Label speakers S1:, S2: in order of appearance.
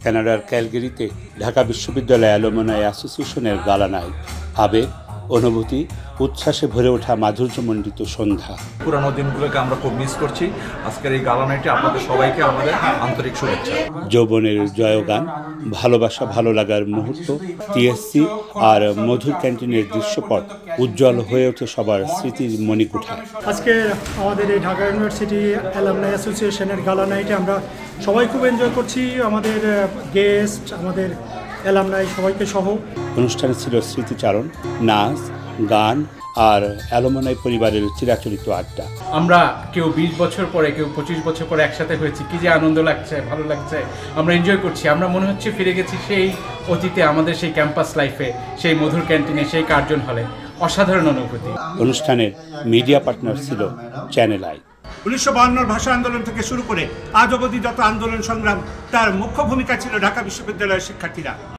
S1: কানাডার ক্যালগেরিতে ঢাকা বিশ্ববিদ্যালয় অ্যালুমনাই অ্যাসোসিয়েশনের গালা নাইট। আবেগ, অনুভূতি, উচ্ছ্বাসে ভরে ওঠা মাধুর্যমণ্ডিত সন্ধ্যা।
S2: পুরানো দিনগুলোকে আমরা খুব মিস করছি। আজকের এই গালা নাইটে আপনাদের সবাইকে আমাদের আন্তরিক শুভেচ্ছা।
S1: যৌবনের জয়গান, ভালোবাসা ভালো লাগার মুহূর্ত, টিএসসি আর মধুর ক্যান্টিনের দৃশ্যপট উজ্জ্বল হয়ে ওঠে সবার স্মৃতির মণিকুঠায়।
S3: আজকে আমাদের এই ঢাকা ইউনিভার্সিটি অ্যালুমনাই অ্যাসোসিয়েশনের গালা নাইটে আমরা সবাই খুব এনজয় করছি, আমাদের গেস্ট, আমাদের অ্যালুমনাই সবাইকে সহ।
S1: অনুষ্ঠানে ছিল স্মৃতিচারণ, নাচ, গান আর অ্যালুমনাই পরিবারের চিরাচরিত আড্ডা।
S4: আমরা কেউ 20 বছর পরে, কেউ 25 বছর পরে একসাথে হয়েছি, কি যে আনন্দ লাগছে, ভালো লাগছে, আমরা এনজয় করছি। আমরা মনে হচ্ছে ফিরে গেছি সেই অতীতে, আমাদের সেই ক্যাম্পাস লাইফে, সেই মধুর ক্যান্টিনে, সেই কার্জন হলে। অসাধারণ অনুভূতি।
S1: অনুষ্ঠানের মিডিয়া পার্টনার ছিল চ্যানেল আই।
S5: 1952 ভাষা আন্দোলন থেকে শুরু করে আজ অবধি যত আন্দোলন সংগ্রাম, তার মুখ্য ভূমিকা ছিল ঢাকা বিশ্ববিদ্যালয়ের শিক্ষার্থীরা।